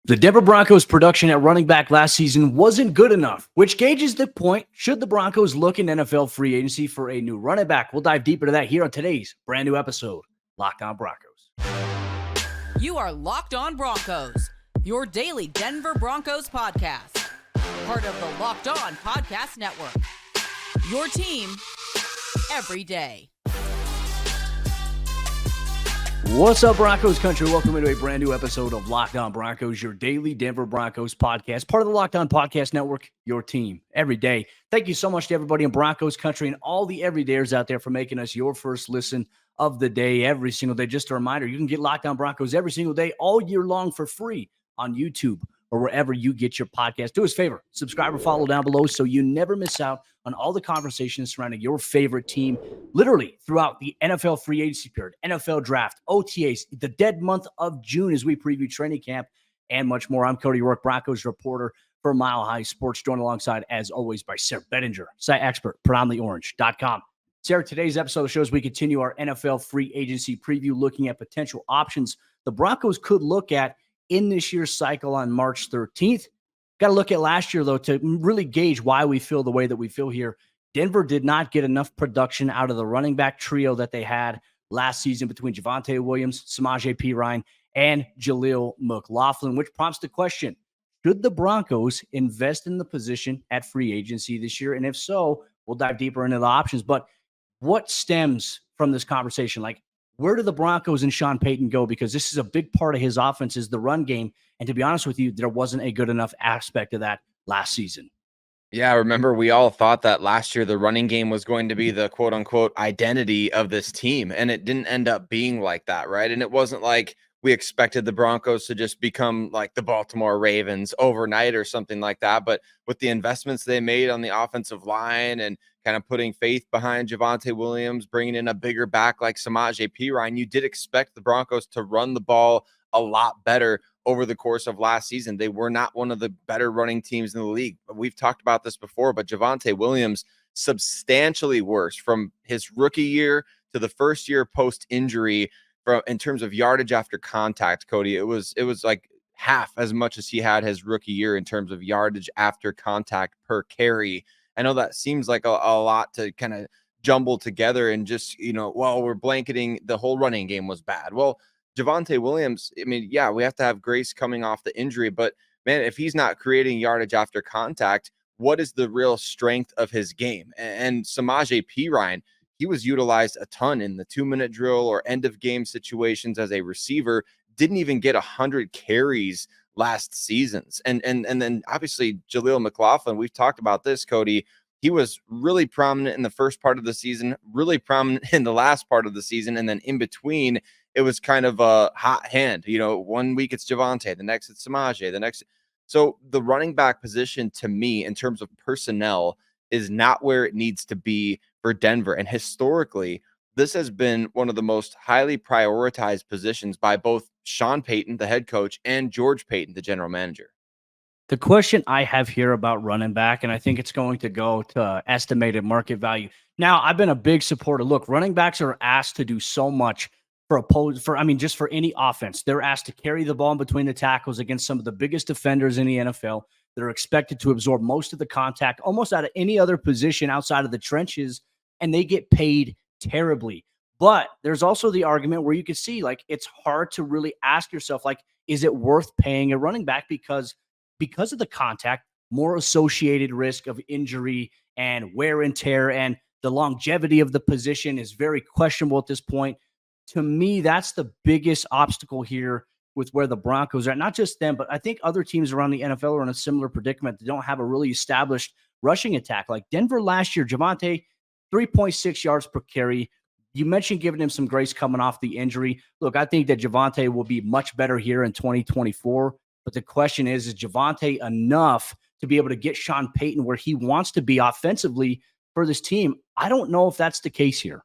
The Denver Broncos' production at running back last season wasn't good enough, which gauges the point. Should the Broncos look in NFL free agency for a new running back? We'll dive deeper into that here on today's brand new episode, Locked On Broncos. You are Locked On Broncos, your daily Denver Broncos podcast. Part of the Locked On Podcast Network. Your team every day. What's up, Broncos Country? Welcome into a brand new episode of Locked On Broncos, your daily Denver Broncos podcast, part of the Locked On Podcast Network, your team every day. Thank you so much to everybody in Broncos Country and all the everydayers out there for making us your first listen of the day every single day. Just a reminder, you can get Locked On Broncos every single day, all year long for free on YouTube or wherever you get your podcast. Do us a favor, subscribe or follow down below so you never miss out on all the conversations surrounding your favorite team, literally throughout the NFL free agency period, NFL draft, OTAs, the dead month of June as we preview training camp, and much more. I'm Cody Roark, Broncos reporter for Mile High Sports, joined alongside, as always, by Sayre Bedinger, site expert, predominantlyorange.com. Sayre, today's episode shows we continue our NFL free agency preview, looking at potential options the Broncos could look at in this year's cycle on March 13th. Got to look at last year, though, to really gauge why we feel the way that we feel here. Denver did not get enough production out of the running back trio that they had last season between Javante Williams, Samaje Perine, and Jaleel McLaughlin, which prompts the question, should the Broncos invest in the position at free agency this year? And if so, we'll dive deeper into the options. But what stems from this conversation? Like, where do the Broncos and Sean Payton go? Because this is a big part of his offense is the run game. And to be honest with you, there wasn't a good enough aspect of that last season. Yeah, I remember we all thought that last year the running game was going to be the quote unquote identity of this team. And it didn't end up being like that, right? And it wasn't like we expected the Broncos to just become like the Baltimore Ravens overnight or something like that. But with the investments they made on the offensive line and kind of putting faith behind Javante Williams, bringing in a bigger back like Samaje Perine, you did expect the Broncos to run the ball a lot better over the course of last season. They were not one of the better running teams in the league. We've talked about this before, but Javante Williams substantially worse from his rookie year to the first year post-injury in terms of yardage after contact, Cody. It was like half as much as he had his rookie year in terms of yardage after contact per carry. I know that seems like a lot to kind of jumble together and just, well, we're blanketing the whole running game was bad. Well, Javante Williams, I mean, yeah, we have to have grace coming off the injury, but man, if he's not creating yardage after contact, what is the real strength of his game? And Samaje Perine, he was utilized a ton in the 2-minute drill or end of game situations as a receiver, didn't even get 100 carries last seasons. And then obviously Jaleel McLaughlin, we've talked about this, Cody. He was really prominent in the first part of the season, really prominent in the last part of the season. And then in between, it was kind of a hot hand. 1 week it's Javante, the next it's Samaje, the next. So the running back position to me in terms of personnel is not where it needs to be for Denver. And historically, this has been one of the most highly prioritized positions by both Sean Payton, the head coach, and George Payton, the general manager. The question I have here about running back, and I think it's going to go to estimated market value. Now, I've been a big supporter. Look, running backs are asked to do so much just for any offense. They're asked to carry the ball in between the tackles against some of the biggest defenders in the NFL. They're expected to absorb most of the contact almost out of any other position outside of the trenches, and they get paid terribly. But there's also the argument where you can see, like, it's hard to really ask yourself, like, is it worth paying a running back because of the contact, more associated risk of injury and wear and tear, and the longevity of the position is very questionable at this point. To me, that's the biggest obstacle here with where the Broncos are. Not just them, but I think other teams around the NFL are in a similar predicament. They don't have a really established rushing attack. Like Denver last year, Javante, 3.6 yards per carry. You mentioned giving him some grace coming off the injury. Look, I think that Javante will be much better here in 2024. But the question is Javante enough to be able to get Sean Payton where he wants to be offensively for this team? I don't know if that's the case here.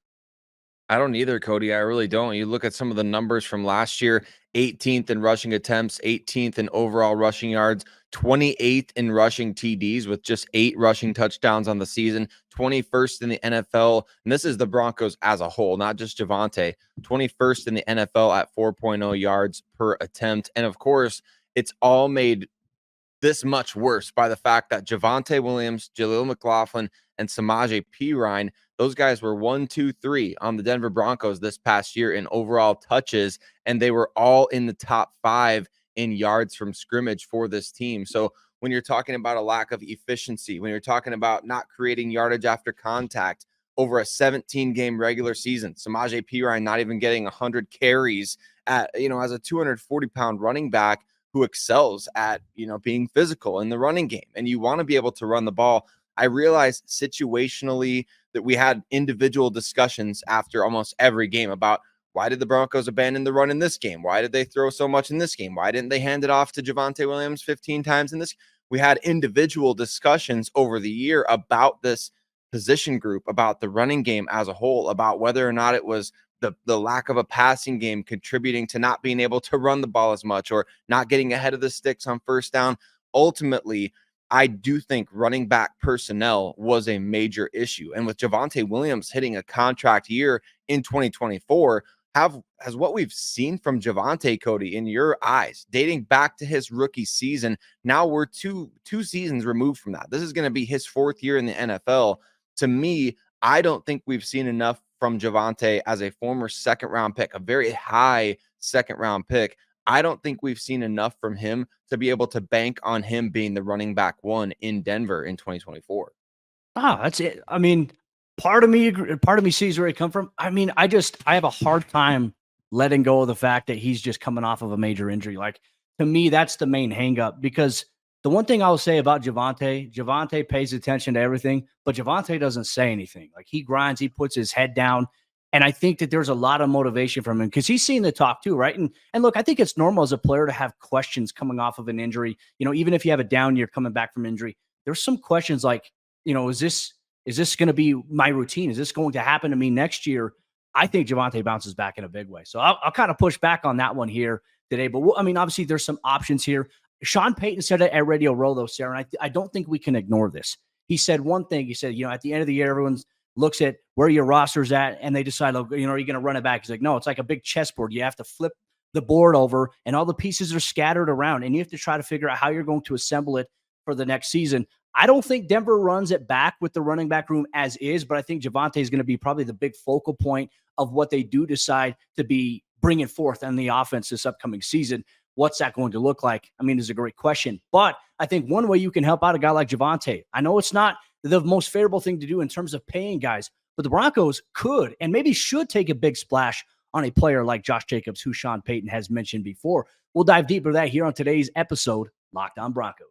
I don't either, Cody. I really don't. You look at some of the numbers from last year, 18th in rushing attempts, 18th in overall rushing yards, 28th in rushing TDs with just 8 rushing touchdowns on the season, 21st in the NFL. And this is the Broncos as a whole, not just Javante. 21st in the NFL at 4.0 yards per attempt. And of course, it's all made this much worse by the fact that Javante Williams, Jaleel McLaughlin, and Samaje Perine, those guys were 1, 2, 3 on the Denver Broncos this past year in overall touches, and they were all in the top 5 in yards from scrimmage for this team. So when you're talking about a lack of efficiency, when you're talking about not creating yardage after contact over a 17-game regular season, Samaje Perine not even getting 100 carries at, as a 240-pound running back who excels at, being physical in the running game, and you want to be able to run the ball. I realized situationally that we had individual discussions after almost every game about why did the Broncos abandon the run in this game? Why did they throw so much in this game? Why didn't they hand it off to Javante Williams 15 times in this? We had individual discussions over the year about this position group, about the running game as a whole, about whether or not it was the lack of a passing game contributing to not being able to run the ball as much or not getting ahead of the sticks on first down. Ultimately, I do think running back personnel was a major issue. And with Javante Williams hitting a contract year in 2024, has what we've seen from Javante, Cody, in your eyes, dating back to his rookie season, now we're two seasons removed from that. This is going to be his 4th year in the NFL. To me, I don't think we've seen enough from Javante as a former 2nd-round pick, a very high 2nd-round pick. I don't think we've seen enough from him to be able to bank on him being the running back 1 in Denver in 2024. That's it. I mean, part of me sees where he come from. I mean, I have a hard time letting go of the fact that he's just coming off of a major injury. Like, to me, that's the main hang-up, because the one thing I'll say about Javante pays attention to everything, but Javante doesn't say anything. Like, he grinds, he puts his head down. And I think that there's a lot of motivation from him because he's seen the talk too, right? And look, I think it's normal as a player to have questions coming off of an injury. Even if you have a down year coming back from injury, there's some questions like, is this going to be my routine? Is this going to happen to me next year? I think Javante bounces back in a big way. So I'll kind of push back on that one here today. But obviously there's some options here. Sean Payton said it at Radio Row, though, Sarah, and I don't think we can ignore this. He said one thing. He said, at the end of the year, everyone looks at where your roster's at, and they decide, are you going to run it back? He's like, no, it's like a big chessboard. You have to flip the board over, and all the pieces are scattered around, and you have to try to figure out how you're going to assemble it for the next season. I don't think Denver runs it back with the running back room as is, but I think Javante is going to be probably the big focal point of what they do decide to be bringing forth on the offense this upcoming season. What's that going to look like? Is a great question. But I think one way you can help out a guy like Javante, I know it's not the most favorable thing to do in terms of paying guys, but the Broncos could and maybe should take a big splash on a player like Josh Jacobs, who Sean Payton has mentioned before. We'll dive deeper into that here on today's episode, Locked On Broncos.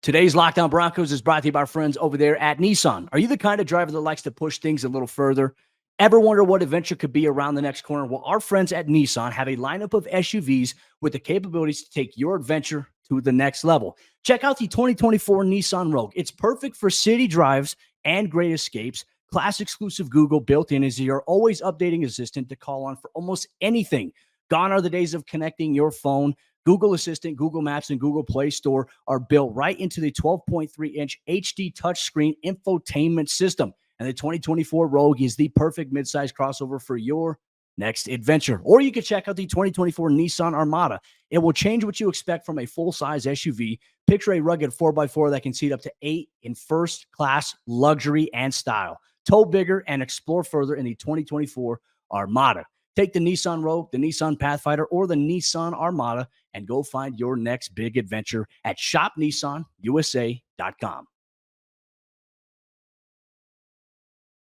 Today's Locked On Broncos is brought to you by our friends over there at Nissan. Are you the kind of driver that likes to push things a little further? Ever wonder what adventure could be around the next corner? Well, our friends at Nissan have a lineup of SUVs with the capabilities to take your adventure to the next level. Check out the 2024 Nissan Rogue. It's perfect for city drives and great escapes. Class exclusive Google built in is your always updating assistant to call on for almost anything. Gone are the days of connecting your phone. Google Assistant, Google Maps, and Google Play Store are built right into the 12.3-inch HD touchscreen infotainment system. And the 2024 Rogue is the perfect midsize crossover for your next adventure. Or you can check out the 2024 Nissan Armada. It will change what you expect from a full-size SUV. Picture a rugged 4x4 that can seat up to 8 in first-class luxury and style. Tow bigger and explore further in the 2024 Armada. Take the Nissan Rogue, the Nissan Pathfinder, or the Nissan Armada and go find your next big adventure at shopnissanusa.com.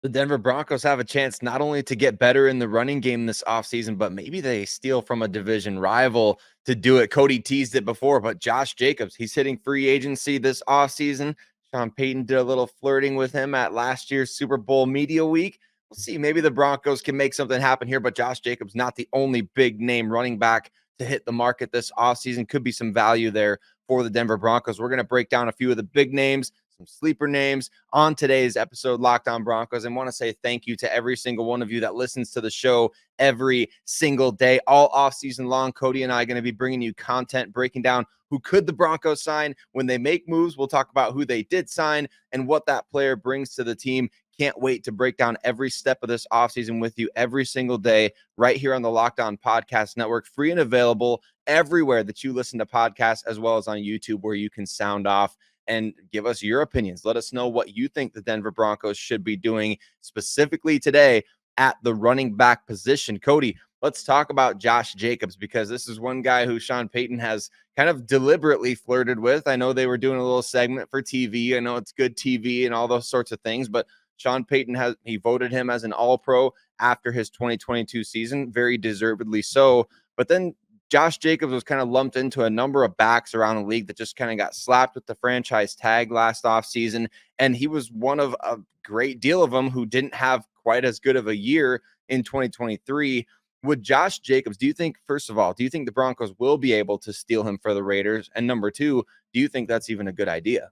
The Denver Broncos have a chance not only to get better in the running game this offseason, but maybe they steal from a division rival to do it. Cody teased it before, but Josh Jacobs, he's hitting free agency this offseason. Sean Payton did a little flirting with him at last year's Super Bowl media week. We'll see. Maybe the Broncos can make something happen here, but Josh Jacobs, not the only big name running back to hit the market this offseason. Could be some value there for the Denver Broncos. We're going to break down a few of the big names, some sleeper names on today's episode, Locked On Broncos, and want to say thank you to every single one of you that listens to the show every single day, all offseason long. Cody and I are going to be bringing you content, breaking down who could the Broncos sign when they make moves. We'll talk about who they did sign and what that player brings to the team. Can't wait to break down every step of this offseason with you every single day right here on the Locked On Podcast Network, free and available everywhere that you listen to podcasts, as well as on YouTube, where you can sound off and give us your opinions. Let us know what you think the Denver Broncos should be doing specifically today at the running back position. Cody, let's talk about Josh Jacobs, because this is one guy who Sean Payton has kind of deliberately flirted with. I know they were doing a little segment for TV. I know it's good TV and all those sorts of things, but Sean Payton he voted him as an All-Pro after his 2022 season, very deservedly so. But then Josh Jacobs was kind of lumped into a number of backs around the league that just kind of got slapped with the franchise tag last offseason. And he was one of a great deal of them who didn't have quite as good of a year in 2023. With Josh Jacobs, do you think, first of all, do you think the Broncos will be able to steal him for the Raiders? And number two, do you think that's even a good idea?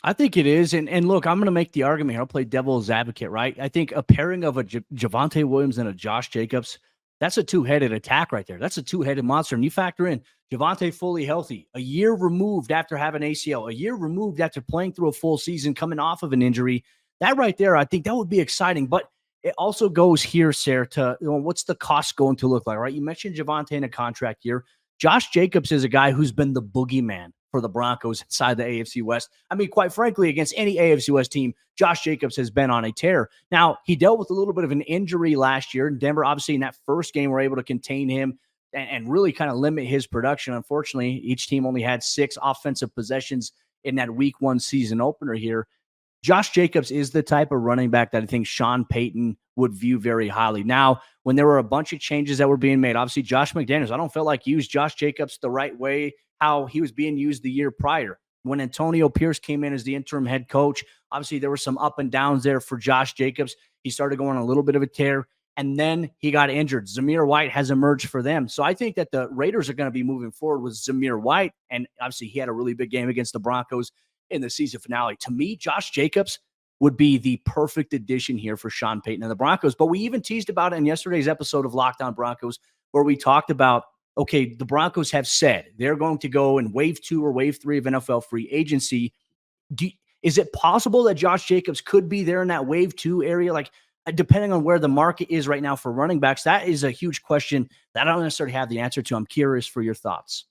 I think it is. And look, I'm going to make the argument here. I'll play devil's advocate, right? I think a pairing of a Javante Williams and a Josh Jacobs, that's a two-headed attack right there. That's a two-headed monster. And you factor in Javante fully healthy, a year removed after having ACL, a year removed after playing through a full season, coming off of an injury. That right there, I think that would be exciting. But it also goes here, Sayre, to what's the cost going to look like, right? You mentioned Javante in a contract year. Josh Jacobs is a guy who's been the boogeyman for the Broncos inside the AFC West. I mean, quite frankly, against any AFC West team, Josh Jacobs has been on a tear. Now, he dealt with a little bit of an injury last year. Denver, obviously, in that first game, were able to contain him and really kind of limit his production. Unfortunately, each team only had 6 offensive possessions in that week 1 season opener here. Josh Jacobs is the type of running back that I think Sean Payton would view very highly. Now, when there were a bunch of changes that were being made, obviously Josh McDaniels, I don't feel like used Josh Jacobs the right way, how he was being used the year prior. When Antonio Pierce came in as the interim head coach, obviously there were some up and downs there for Josh Jacobs. He started going on a little bit of a tear, and then he got injured. Zamir White has emerged for them. So I think that the Raiders are going to be moving forward with Zamir White, and obviously he had a really big game against the Broncos in the season finale. To me, Josh Jacobs would be the perfect addition here for Sean Payton and the Broncos. But we even teased about it in yesterday's episode of Locked On Broncos, where we talked about, okay, the Broncos have said they're going to go in wave 2 or wave 3 of NFL free agency. Is it possible that Josh Jacobs could be there in that wave 2 area? Like, depending on where the market is right now for running backs, that is a huge question that I don't necessarily have the answer to. I'm curious for your thoughts.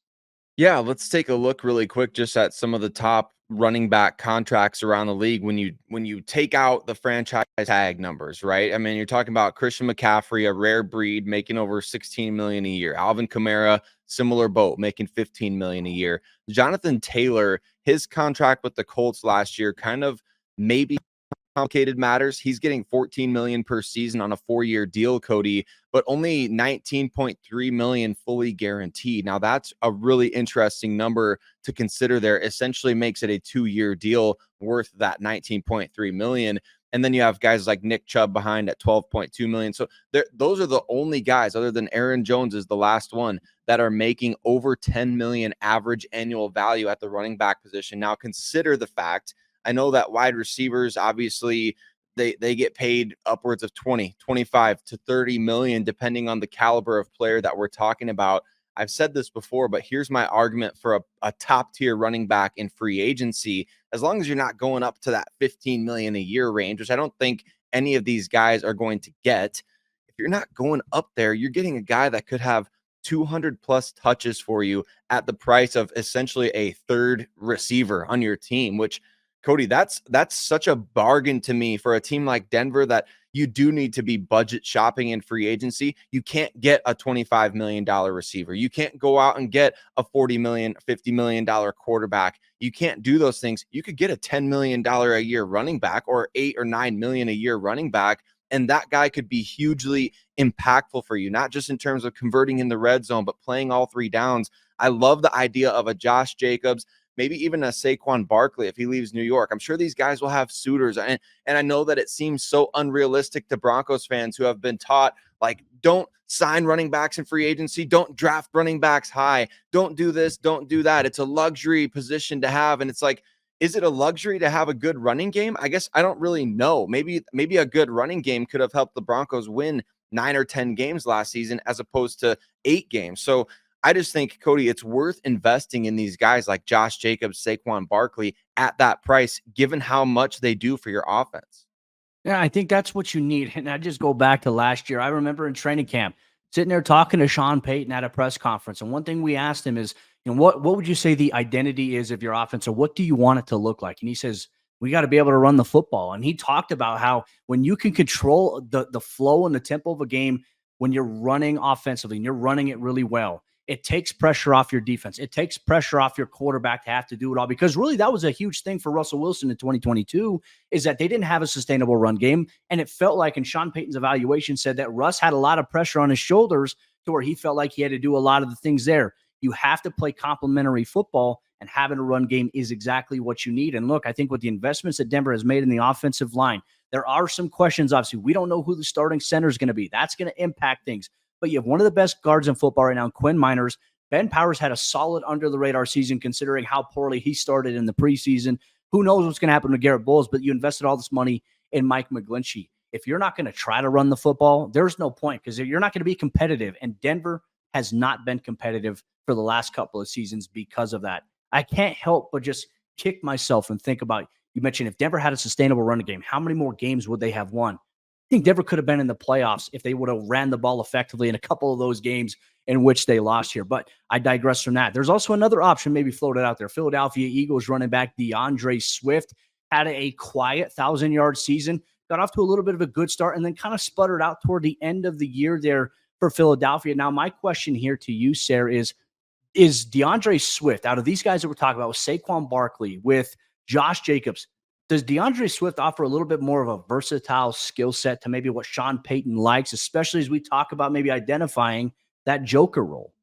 Yeah, let's take a look really quick just at some of the top running back contracts around the league when you take out the franchise tag numbers, right? I mean, you're talking about Christian McCaffrey, a rare breed, making over 16 million a year. Alvin Kamara, similar boat, making 15 million a year. Jonathan Taylor, his contract with the Colts last year kind of maybe complicated matters. He's getting 14 million per season on a 4-year deal, Cody, but only 19.3 million fully guaranteed. Now that's a really interesting number to consider there. Essentially makes it a 2-year deal worth that 19.3 million. And then you have guys like Nick Chubb behind at 12.2 million. So those are the only guys, other than Aaron Jones is the last one, that are making over 10 million average annual value at the running back position. Now consider the fact, I know that wide receivers, obviously, they get paid upwards of 20, 25 to 30 million, depending on the caliber of player that we're talking about. I've said this before, but here's my argument for a top tier running back in free agency. As long as you're not going up to that 15 million a year range, which I don't think any of these guys are going to get, if you're not going up there, you're getting a guy that could have 200 plus touches for you at the price of essentially a third receiver on your team, which, Cody, that's such a bargain to me for a team like Denver that you do need to be budget shopping in free agency. You can't get a $25 million receiver. You can't go out and get a $40 million, $50 million quarterback. You can't do those things. You could get a $10 million a year running back or $8 or $9 million a year running back, and that guy could be hugely impactful for you, not just in terms of converting in the red zone, but playing all 3 downs. I love the idea of a Josh Jacobs, maybe even a Saquon Barkley if he leaves New York. I'm sure these guys will have suitors. And I know that it seems so unrealistic to Broncos fans who have been taught, like, don't sign running backs in free agency. Don't draft running backs high. Don't do this. Don't do that. It's a luxury position to have. And it's like, is it a luxury to have a good running game? I guess I don't really know. Maybe a good running game could have helped the Broncos win 9 or 10 games last season as opposed to 8 games. So I just think, Cody, it's worth investing in these guys like Josh Jacobs, Saquon Barkley at that price, given how much they do for your offense. Yeah, I think that's what you need. And I just go back to last year. I remember in training camp sitting there talking to Sean Payton at a press conference. And one thing we asked him is, what would you say the identity is of your offense, or what do you want it to look like? And he says, we got to be able to run the football. And he talked about how when you can control the flow and the tempo of a game, when you're running offensively and you're running it really well, it takes pressure off your defense. It takes pressure off your quarterback to have to do it all, because really that was a huge thing for Russell Wilson in 2022, is that they didn't have a sustainable run game. And it felt like, and Sean Payton's evaluation said that Russ had a lot of pressure on his shoulders to where he felt like he had to do a lot of the things there. You have to play complementary football, and having a run game is exactly what you need. And look, I think with the investments that Denver has made in the offensive line, there are some questions. Obviously, we don't know who the starting center is going to be. That's going to impact things. But you have one of the best guards in football right now, Quinn Miners. Ben Powers had a solid under-the-radar season considering how poorly he started in the preseason. Who knows what's going to happen with Garrett Bowles, but you invested all this money in Mike McGlinchey. If you're not going to try to run the football, there's no point, because you're not going to be competitive. And Denver has not been competitive for the last couple of seasons because of that. I can't help but just kick myself and think about, you mentioned if Denver had a sustainable running game, how many more games would they have won? I think Denver could have been in the playoffs if they would have ran the ball effectively in a couple of those games in which they lost here. But I digress from that. There's also another option maybe floated out there. Philadelphia Eagles running back DeAndre Swift had a quiet 1,000-yard season, got off to a little bit of a good start, and then kind of sputtered out toward the end of the year there for Philadelphia. Now, my question here to you, Sayre, is DeAndre Swift, out of these guys that we're talking about, with Saquon Barkley, with Josh Jacobs, does DeAndre Swift offer a little bit more of a versatile skill set to maybe what Sean Payton likes, especially as we talk about maybe identifying that joker role?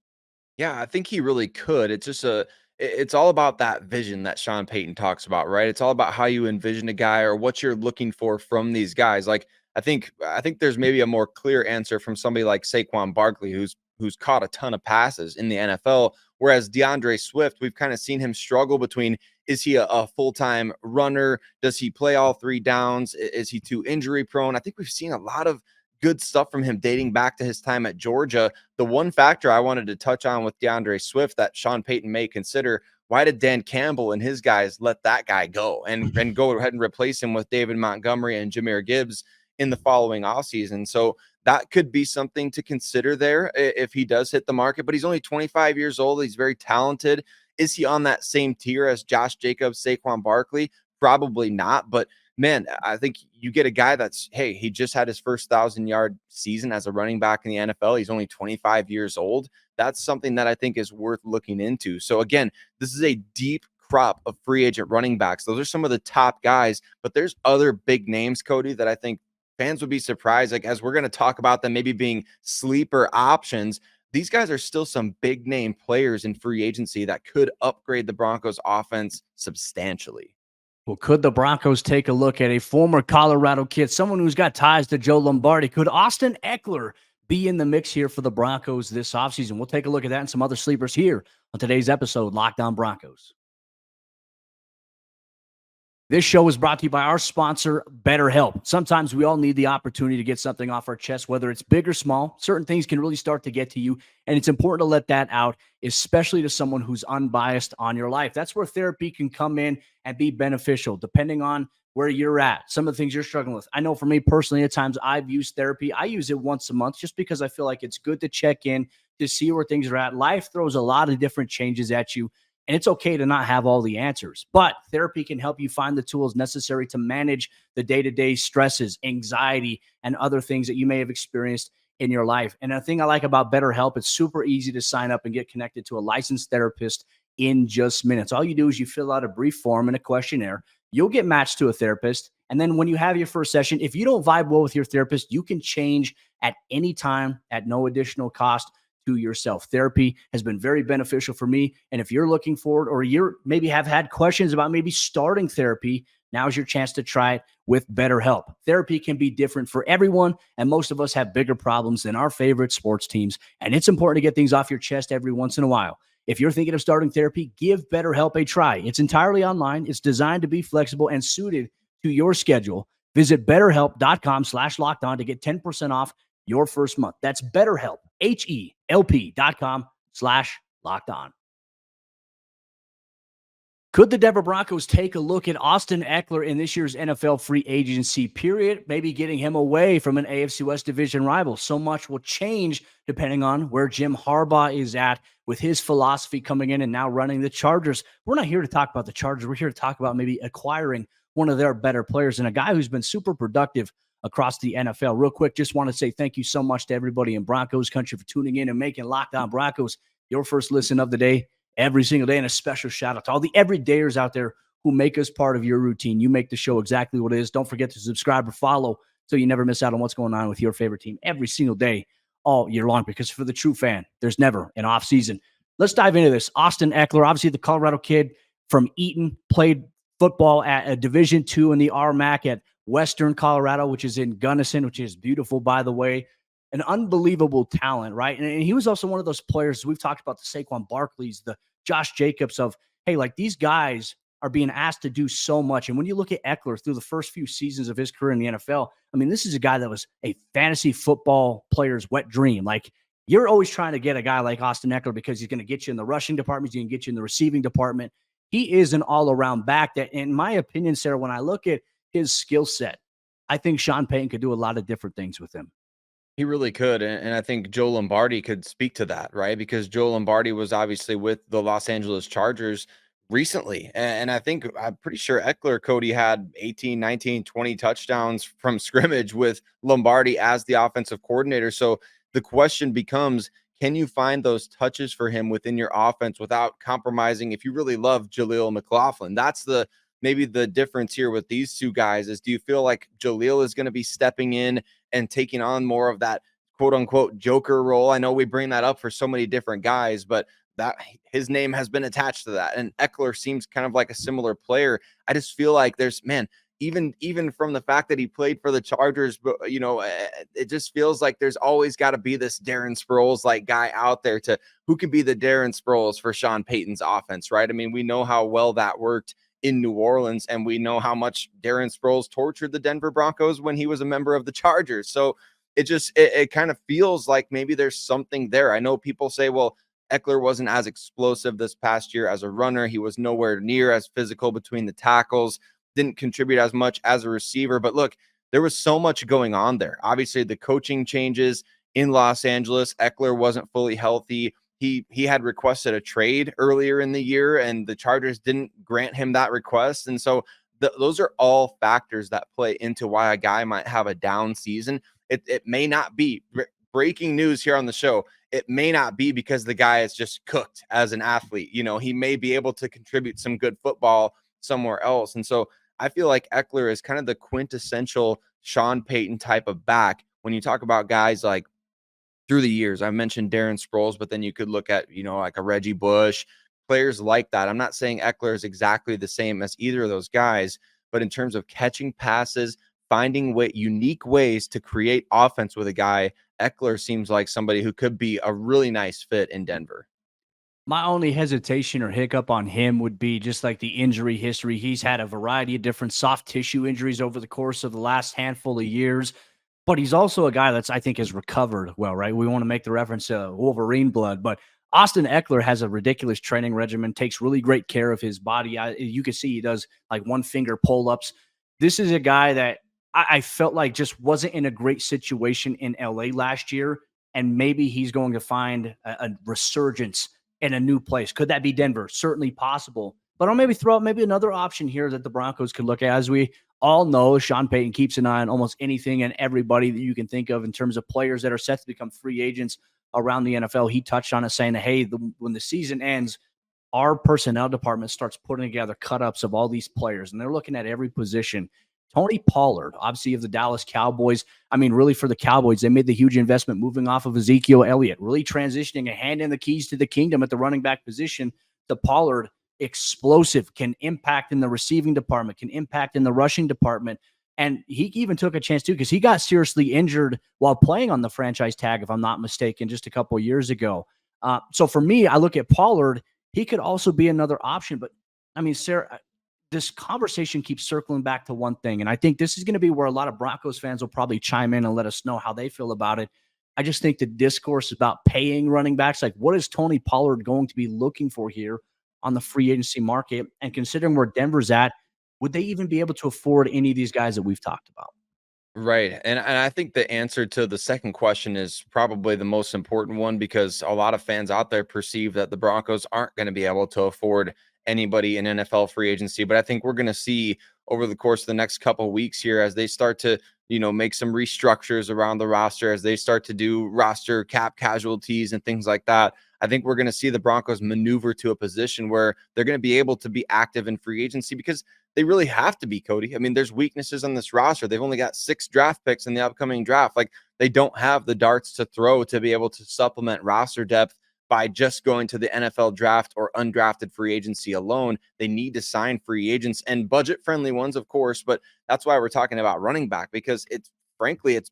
Yeah, I think he really could. It's all about that vision that Sean Payton talks about, right? It's all about how you envision a guy or what you're looking for from these guys. Like I think there's maybe a more clear answer from somebody like Saquon Barkley, who's caught a ton of passes in the NFL, whereas DeAndre Swift, we've kind of seen him struggle between, is he a full-time runner? Does he play all three downs? Is he too injury prone? I think we've seen a lot of good stuff from him dating back to his time at Georgia. The one factor I wanted to touch on with DeAndre Swift that Sean Payton may consider, why did Dan Campbell and his guys let that guy go and go ahead and replace him with David Montgomery and Jahmyr Gibbs in the following offseason? So that could be something to consider there if he does hit the market, but he's only 25 years old. He's very talented. Is he on that same tier as Josh Jacobs, Saquon Barkley? Probably not, but man, I think you get a guy that's, hey, he just had his first 1,000-yard season as a running back in the NFL. He's only 25 years old. That's something that I think is worth looking into. So again, this is a deep crop of free agent running backs. Those are some of the top guys, but there's other big names, Cody, that I think fans would be surprised. Like, as we're going to talk about them maybe being sleeper options, these guys are still some big name players in free agency that could upgrade the Broncos offense substantially. Well, could the Broncos take a look at a former Colorado kid, someone who's got ties to Joe Lombardi? Could Austin Ekeler be in the mix here for the Broncos this offseason? We'll take a look at that and some other sleepers here on today's episode, Locked On Broncos. This show is brought to you by our sponsor, BetterHelp. Sometimes we all need the opportunity to get something off our chest, whether it's big or small. Certain things can really start to get to you, and it's important to let that out, especially to someone who's unbiased on your life. That's where therapy can come in and be beneficial, depending on where you're at, some of the things you're struggling with. I know for me personally, at times I've used therapy. I use it once a month just because I feel like it's good to check in, to see where things are at. Life throws a lot of different changes at you, and it's okay to not have all the answers, but therapy can help you find the tools necessary to manage the day-to-day stresses, anxiety, and other things that you may have experienced in your life. And the thing I like about BetterHelp, it's super easy to sign up and get connected to a licensed therapist in just minutes. All you do is you fill out a brief form and a questionnaire. You'll get matched to a therapist. And then when you have your first session, if you don't vibe well with your therapist, you can change at any time at no additional cost to yourself. Therapy has been very beneficial for me. And if you're looking forward, or you're maybe have had questions about maybe starting therapy, now's your chance to try it with BetterHelp. Therapy can be different for everyone, and most of us have bigger problems than our favorite sports teams. And it's important to get things off your chest every once in a while. If you're thinking of starting therapy, give BetterHelp a try. It's entirely online. It's designed to be flexible and suited to your schedule. Visit betterhelp.com/lockedon to get 10% off your first month. That's BetterHelp, HELP.com/lockedon. Could the Denver Broncos take a look at Austin Ekeler in this year's NFL free agency period, maybe getting him away from an AFC West division rival? So much will change depending on where Jim Harbaugh is at with his philosophy coming in and now running the Chargers. We're not here to talk about the Chargers. We're here to talk about maybe acquiring one of their better players and a guy who's been super productive across the NFL. Real quick, just want to say thank you so much to everybody in Broncos country for tuning in and making Locked On Broncos your first listen of the day every single day. And a special shout out to all the everydayers out there who make us part of your routine. You make the show exactly what it is. Don't forget to subscribe or follow so you never miss out on what's going on with your favorite team every single day all year long, because for the true fan, there's never an off season. Let's dive into this. Austin Ekeler, obviously the Colorado kid from Eaton, played football at a Division II in the RMAC at Western Colorado, which is in Gunnison, which is beautiful, by the way. An unbelievable talent, right? And he was also one of those players, we've talked about the Saquon Barkleys, the Josh Jacobs of, hey, like these guys are being asked to do so much. And when you look at Ekeler through the first few seasons of his career in the NFL, I mean, this is a guy that was a fantasy football player's wet dream. Like, you're always trying to get a guy like Austin Ekeler because he's going to get you in the rushing department, he's going to get you in the receiving department. He is an all-around back that, in my opinion, Sarah, when I look at his skill set, I think Sean Payton could do a lot of different things with him. He really could. And I think Joe Lombardi could speak to that, right? Because Joe Lombardi was obviously with the Los Angeles Chargers recently. And I'm pretty sure Ekeler, Cody, had 18, 19, 20 touchdowns from scrimmage with Lombardi as the offensive coordinator. So the question becomes, can you find those touches for him within your offense without compromising if you really love Jaleel McLaughlin? That's maybe the difference here with these two guys is, do you feel like Jaleel is going to be stepping in and taking on more of that quote unquote Joker role? I know we bring that up for so many different guys, but that his name has been attached to that. And Ekeler seems kind of like a similar player. I just feel like there's, even from the fact that he played for the Chargers, but it just feels like there's always got to be this Darren Sproles like guy out there to who could be the Darren Sproles for Sean Payton's offense, right? I mean, we know how well that worked in New Orleans, and we know how much Darren Sproles tortured the Denver Broncos when he was a member of the Chargers. So it kind of feels like maybe there's something there. I know people say, well, Ekeler wasn't as explosive this past year as a runner. He was nowhere near as physical between the tackles, didn't contribute as much as a receiver. But look, there was so much going on there. Obviously, the coaching changes in Los Angeles. Ekeler wasn't fully healthy. He had requested a trade earlier in the year, and the Chargers didn't grant him that request. And so those are all factors that play into why a guy might have a down season. It may not be breaking news here on the show. It may not be because the guy is just cooked as an athlete. He may be able to contribute some good football somewhere else. And so I feel like Ekeler is kind of the quintessential Sean Payton type of back. When you talk about guys like through the years, I mentioned Darren Sproles, but then you could look at, like a Reggie Bush, players like that. I'm not saying Ekeler is exactly the same as either of those guys, but in terms of catching passes, finding unique ways to create offense with a guy, Ekeler seems like somebody who could be a really nice fit in Denver. My only hesitation or hiccup on him would be just like the injury history. He's had a variety of different soft tissue injuries over the course of the last handful of years, but he's also a guy that's, I think, has recovered well, right? We want to make the reference to Wolverine blood, but Austin Ekeler has a ridiculous training regimen, takes really great care of his body. You can see he does like one finger pull-ups. This is a guy that I felt like just wasn't in a great situation in LA last year, and maybe he's going to find a resurgence in a new place. Could that be Denver? Certainly possible. But I'll maybe throw out maybe another option here that the Broncos could look at. As we all know, Sean Payton keeps an eye on almost anything and everybody that you can think of in terms of players that are set to become free agents around the NFL. He touched on it saying, hey, when the season ends, our personnel department starts putting together cut-ups of all these players, and they're looking at every position. Tony Pollard, obviously of the Dallas Cowboys. I mean, really for the Cowboys, they made the huge investment moving off of Ezekiel Elliott, really transitioning and handing the keys to the kingdom at the running back position to Pollard. Explosive, can impact in the receiving department, can impact in the rushing department. And he even took a chance too, because he got seriously injured while playing on the franchise tag, if I'm not mistaken, just a couple of years ago. So for me, I look at Pollard. He could also be another option. But I mean, Sarah, this conversation keeps circling back to one thing. And I think this is going to be where a lot of Broncos fans will probably chime in and let us know how they feel about it. I just think the discourse about paying running backs, like what is Tony Pollard going to be looking for here on the free agency market? And considering where Denver's at, would they even be able to afford any of these guys that we've talked about? Right. And I think the answer to the second question is probably the most important one because a lot of fans out there perceive that the Broncos aren't going to be able to afford anybody in NFL free agency. But I think we're going to see over the course of the next couple of weeks here as they start to, make some restructures around the roster, as they start to do roster cap casualties and things like that. I think we're going to see the Broncos maneuver to a position where they're going to be able to be active in free agency because they really have to be, Cody. I mean, there's weaknesses on this roster. They've only got 6 draft picks in the upcoming draft. Like, they don't have the darts to throw to be able to supplement roster depth by just going to the NFL draft or undrafted free agency alone. They need to sign free agents and budget-friendly ones, of course, but that's why we're talking about running back because it's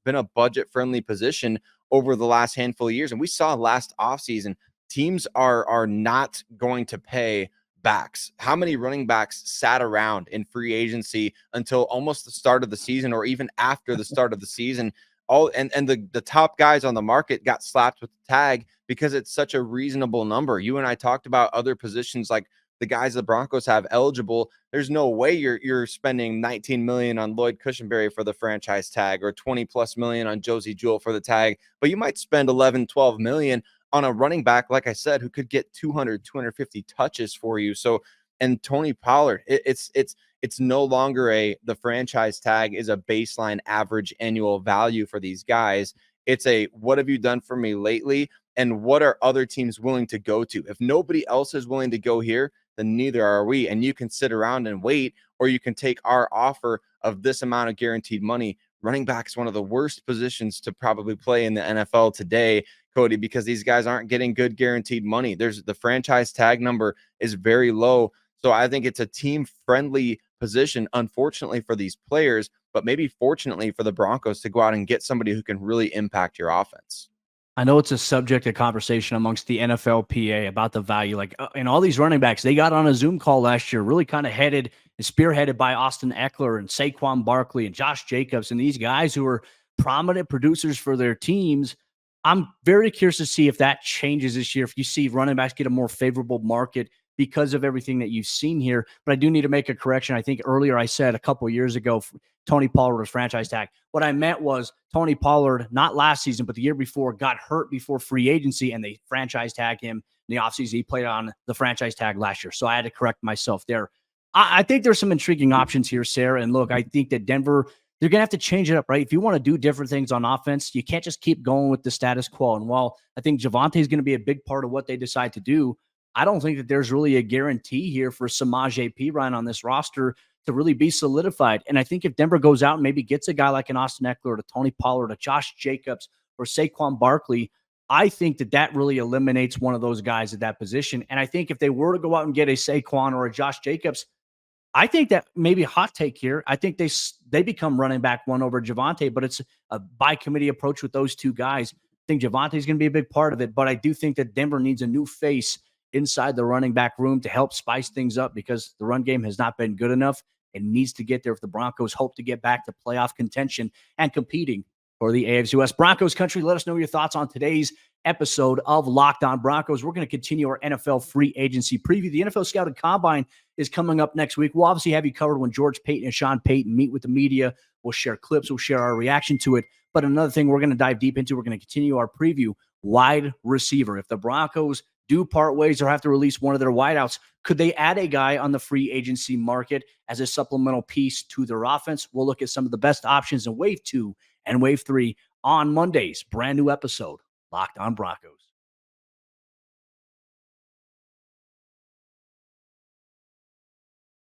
been a budget-friendly position over the last handful of years. And we saw last offseason, teams are not going to pay backs. How many running backs sat around in free agency until almost the start of the season or even after the start of the season? The top guys on the market got slapped with the tag because it's such a reasonable number. You and I talked about other positions like the guys the Broncos have eligible. There's no way you're spending 19 million on Lloyd Cushenberry for the franchise tag or 20 plus million on Josie Jewell for the tag, but you might spend 11, 12 million on a running back, like I said, who could get 200, 250 touches for you. So, and Tony Pollard, it's no longer the franchise tag is a baseline average annual value for these guys. It's what have you done for me lately? And what are other teams willing to go to? If nobody else is willing to go here, then neither are we. And you can sit around and wait, or you can take our offer of this amount of guaranteed money. Running back is one of the worst positions to probably play in the NFL today, Cody, because these guys aren't getting good guaranteed money. The franchise tag number is very low. So I think it's a team friendly position, unfortunately for these players, but maybe fortunately for the Broncos to go out and get somebody who can really impact your offense. I know it's a subject of conversation amongst the NFLPA about the value. And all these running backs, they got on a Zoom call last year, really kind of headed and spearheaded by Austin Ekeler and Saquon Barkley and Josh Jacobs and these guys who are prominent producers for their teams. I'm very curious to see if that changes this year, if you see running backs get a more favorable market because of everything that you've seen here. But I do need to make a correction. I think earlier I said a couple of years ago, Tony Pollard was franchise tag. What I meant was Tony Pollard, not last season, but the year before, got hurt before free agency, and they franchise tagged him in the offseason. He played on the franchise tag last year. So I had to correct myself there. I think there's some intriguing options here, Sayre. And look, I think that Denver, they're going to have to change it up, right? If you want to do different things on offense, you can't just keep going with the status quo. And while I think Javante is going to be a big part of what they decide to do, I don't think that there's really a guarantee here for Samaje Perine on this roster to really be solidified. And I think if Denver goes out and maybe gets a guy like an Austin Ekeler, or Tony Pollard, or Josh Jacobs, or Saquon Barkley, I think that really eliminates one of those guys at that position. And I think if they were to go out and get a Saquon or a Josh Jacobs, I think that maybe a hot take here. I think they become running back one over Javante, but it's a by committee approach with those two guys. I think Javante is going to be a big part of it, but I do think that Denver needs a new face inside the running back room to help spice things up because the run game has not been good enough and needs to get there if the Broncos hope to get back to playoff contention and competing for the AFC West. Broncos Country, let us know your thoughts on today's episode of Locked On Broncos. We're going to continue our NFL free agency preview. The NFL Scouting Combine is coming up next week. We'll obviously have you covered when George Paton and Sean Payton meet with the media. We'll share clips. We'll share our reaction to it. But another thing we're going to dive deep into, we're going to continue our preview, wide receiver. If the Broncos do part ways or have to release one of their wideouts, could they add a guy on the free agency market as a supplemental piece to their offense? We'll look at some of the best options in Wave 2 and Wave 3 on Mondays. Brand new episode, Locked On Broncos.